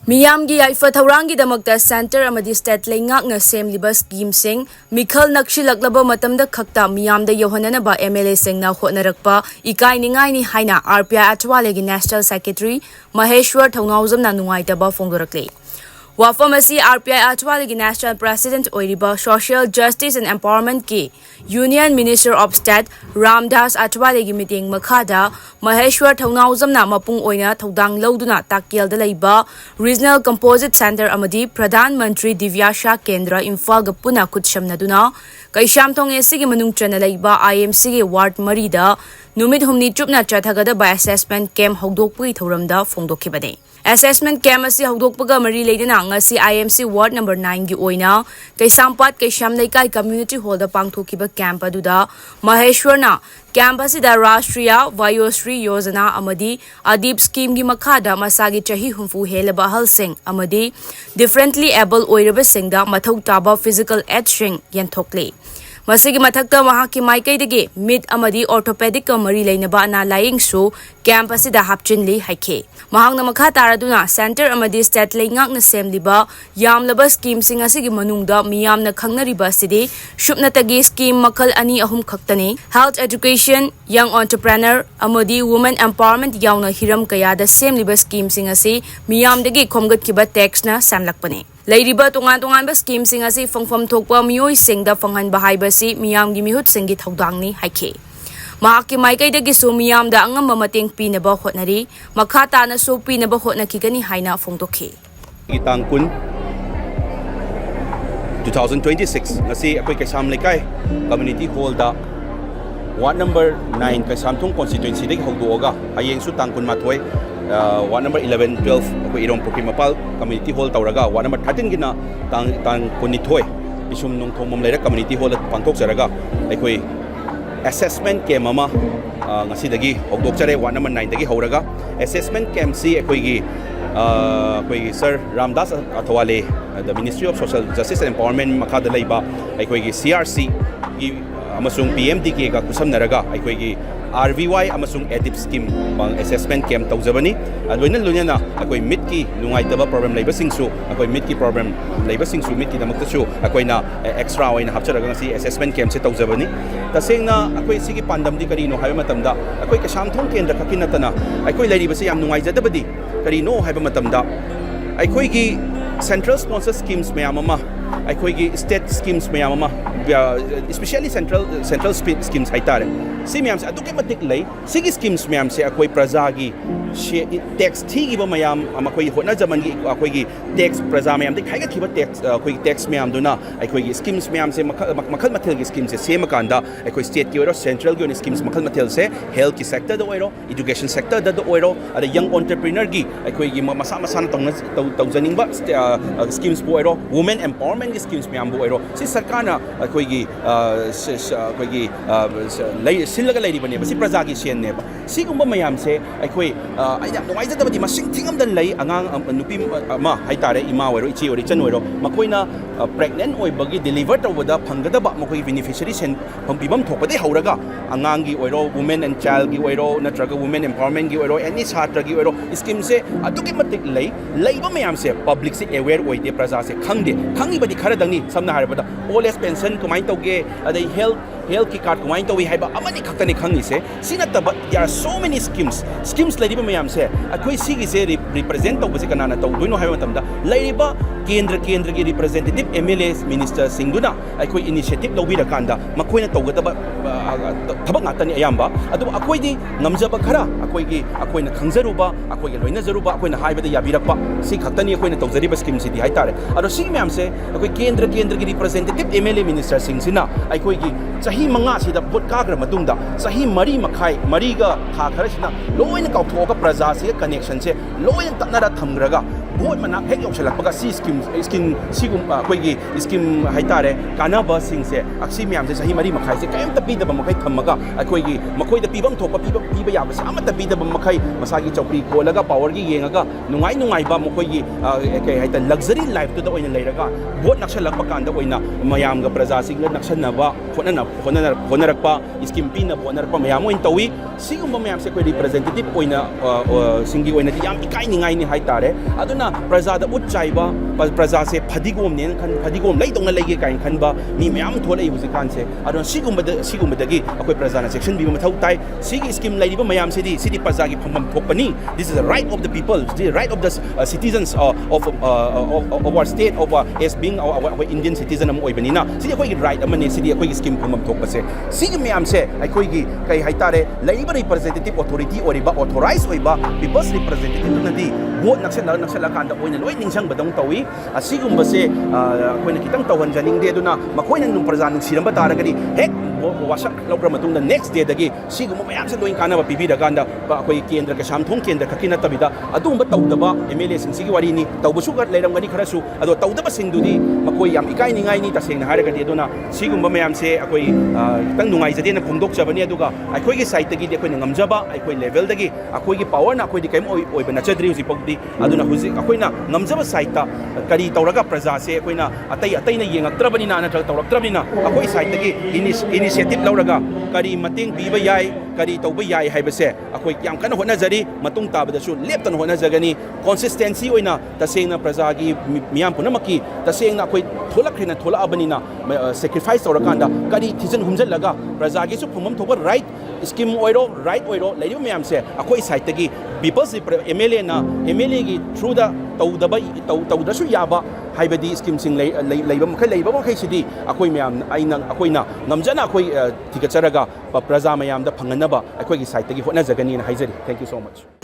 Meeyamgi yaifa thaurangi damakta center Amadi state Leingakna semliba scheme sing Meekhal Naksinlaklaba Matamda khakta Meeyamda Youhanba MLA singna hotnarakpa Ekainingaini haina RPI Atwalegi National Secretary Maheshwar Thongnauzamna nungaitaba phongdorakle. Wafamasi RPI Atwalegi National President Oiriba Social Justice and Empowerment ki Union Minister of State Ramdas Atwalegi meeting Makhada Maheshwar Thongnauzamna mapung oina thodang lauduna takyelda leiba Regional Composite Center Amadi Pradhan Mantri Divyasha Kendra Imphal ga puna khutsamnaduna Kaishamthong esigi manung chana leiba IMC gi Ward Marida numit humni chupna chathagada by assessment camp hogdokpui thoramda phongdokhibane. Assessment camp asi hogdokpaga mari leidana ngasi IMC Ward number 9 gi oina Kaisampat Kaishamlaikai Community Hall da pangthokiba camp aduda Maheshwarna camp asida Rashtriya Vayosri Yojana Amadi Adib scheme gi makhada masagi chahi humfu helaba halsing Amadi differently able oiraba singda mathau taba physical aid sing yanthokle. Masigi mathakta mahaki maikai mid amadi orthopedic ka mari leinaba na lying so camp asida hapchinli haike mahang na makha taraduna center amadi state leingak na semliba yamlaba scheme sing asigi manungda Meeyamna khangnariba sidi shupnatagi scheme makal ani ahum khaktani health education young entrepreneur amadi women empowerment yauna hiram kayada semliba scheme sing asi Meeyamdagi khomgat kiba tax na samlakpane. Lairiba tungan ba scheme sing asi phangpham thokpa mioi singda phanghan bahai basi Meeyamgi mihut singi thodangni haike mahaki maikai dagi su Meeyamda angam mamateng pinaba hotnari makhata na so pinaba hotnakigani haina phongdokhe itangkun 2026 ngasi akoi Kaisamlaikai community hall da ward number 9 Kaisamthong constituency dagi hogdoga hayeng su tangkun mathoi ward number 11 12 akoi irong pokri mapal community hall tawraga ward number 13 gina tang kunithoi isum nong thomom leira community hall pangthok jaraga akoi assessment camp ama ngasi dagi hogdok jare ward number 9 dagi horaga assessment camp si akoi gi sir Ramdas Athwale the Ministry of Social Justice and Empowerment makhada leiba akoi gi CRC gi amasung PMD ki ka kusamnaraga akoi gi RVY amasung EDIP scheme bang assessment camp tawjabani loina akoi mitki nungaitaba problem leiba singsu akoi mitki problem leiba singsu mitki damakta su akoi na extra oina hapcharaga ngasi assessment camp se tawjabani tasengna akoi sigi pandam di karino haiba matamda akoi Kasamthong kendra kakinatana akoi leiriba se yam nungaijadabadi karino haiba matamda akoi gi central sponsor schemes mayamama akoi gi state schemes mayamama especially central schemes haitare si mayam se aduke matik lei sigi schemes mayam se akoi praja gi tax thigi ba mayam amakoi hotna jaman gi akoi gi tax praja mayam de khaiga thiba tax akoi tax mayam duna akoi gi schemes mayam se makhal mathel gi schemes se sema kanda akoi state gi oro central gi schemes makhal mathel se health ki sector da oiro education sector da oiro ada young entrepreneur gi akoi gi masa na tawjaning ba schemes bo oiro women empowerment gi schemes mayam bo oiro si sarkana akoi gi silaga lady bane basi praja gi sen ne ba sigumba mayam se akoi aina nungaijadabadi masing thingamdan lay angang nupi ma haitare ima oiro ichi ori chan oiro makoina pregnant oibagi deliver tawada phanggadaba makoi beneficiary sen phampibam thokpade hauraga angangi oiro women and child gi oiro natraga women empowerment gi oiro any chhatra gi oiro scheme se aduki matik laiba mayam se public se aware oide praja se khangi badi khara dangni samna harabada old age pension kumai tawge adai health ki card kumai tawi haiba amani khaktani khangi se sinataba there are so many schemes laiba mayam se akoi sigi se represent tawbase kanana tawdoino haiba matamda laiba kendra gi representative MLAs minister singduna akoi initiative lobira kanda makoina tawgadaba thabak ngatani ayamba adu akoi di ngamjaba khara akoina khangjaruba akoi loina jaruba akoina haibada yabirakpa si khaktani akoina tawjariba scheme si di haitare adu sigi mayam se akoi kendra gi representative MLA minister singsina akoi gi sahi manga sida vote kagra matungda sahi mari makhai mariga kha kharasina loina kauthoka praja se connection se loina tanara thamgraga vote mana hek yoksalakpaga si scheme sigum akoigi scheme haitare kanaba singse aksi myam se sahi mari makhai se kaim tapi da makai thamaga akoigi makoi da pibam thopa piba ya ba sama tapi da makai masagi chokri ko laga power gi yengaga nungai ba makoi kai haita luxury life to da oina leiraga vote naksalakpa kanda oina mayam ga praja sing naksanna ba ꯍꯣꯠꯅꯔꯛꯄ scheme ꯄꯤꯅꯕ ꯍꯣꯠꯅꯔꯛꯄ ꯃꯌꯥꯝ ꯑꯣꯏꯅ ꯇꯧꯏ ꯁꯤꯒꯨꯝꯕ ꯃꯌꯥꯝꯁꯦ ꯑꯩꯈꯣꯏ representative ꯑꯣꯏꯅ ꯁꯤꯡꯒꯤ ꯑꯣꯏꯅꯗꯤ ꯌꯥꯝ ꯏꯀꯥꯏꯅꯤꯡꯉꯥꯏꯅꯤ ꯍꯥꯏꯇꯥꯔꯦ ꯑꯗꯨꯅ ꯄ꯭ꯔꯖꯥꯗ ꯎꯠ ꯆꯥꯏꯕ ꯄ꯭ꯔꯖꯥꯁꯦ ꯐꯗꯤꯒꯣꯝꯅꯦꯅ ꯐꯗꯤꯒꯣꯝ ꯂꯩꯗꯧꯅ ꯂꯩꯒꯦ ꯀꯥꯏꯅ ꯈꯟꯕ ꯃꯤ ꯃꯌꯥꯝ ꯊꯣꯛꯂꯛꯏ ꯍꯧꯖꯤꯛꯀꯥꯟꯁꯦ ꯑꯗꯨꯅ ꯁꯤꯒꯨꯝꯕꯗꯒꯤ ꯑꯩꯈꯣꯏ ꯄ꯭ꯔꯖꯥꯅ ꯆꯦꯛꯁꯤꯟꯕꯤꯕ ꯃꯊꯧ ꯇꯥꯏ ꯁꯤꯒꯤ ꯁ꯭ꯀꯤꯝ ꯂꯩꯔꯤꯕ ꯃꯌꯥꯝꯁꯤꯗꯤ ꯁꯤꯗꯤ ꯄ꯭ꯔꯖꯥꯒꯤ ꯐꯪꯐꯝ ꯊꯣꯛꯄꯅꯤ this is the right of the people the right of the citizens of our state of as being our Indian citizen am oibani na sidi akoi gi right amani sidi akoi gi scheme phumam thok pase sigi myam se akoi gi kai haitare laiba representative authority oriba authorized oiba people's representative nadi vote naksala kanda oina loi ningsang badang tawi asigumba se akoi na kitang tawhan janing de duna makoi na nung praja nung siramba taragadi hek wasak lokra matungda next day dagi sigumba mayam se loin kana ba pibi da ganda akoi kendra ka samthong kendra ka kinata bida adumba tawdaba MLA sing sigi wari ni tawbusu ga leiramgani kharasu ado tawdaba singdudi makoi yam ikainingaini tasengna haragadi aduna sigumba mayam se akoi kitang nungai jade na phongdok jabani aduga akoi gi site gi akoi ngamjaba akoi level dagi akoi gi power na akoi di kaim oi bana chadri husi pokdi aduna husi akoi na ngamjaba site ta kari tawraga praja se akoi na atai na yengaktrabani na tawraktrabani na akoi site gi initiative lauraga kari mating biba yai kari tawba yai haibase akoi yam kana hona jari matung tabadasu leptan hona jagani consistency oina tasengna praja gi miyam punamaki tasengna akoi tholakhrina tholabani na sacrifice tawrakanda kari thijan humjalaga praja gi su phumam thoba right scheme oiro right oiro leiru miyam se akoi site gi people's MLA gi through the tawdasu yaba haibadi scheme sing leiba makhai sidi akoi miyam akoina ngamjana akoi tikacharaga praja mayam da phanganaba akoi gi site gi hona jagani na haijari thank you so much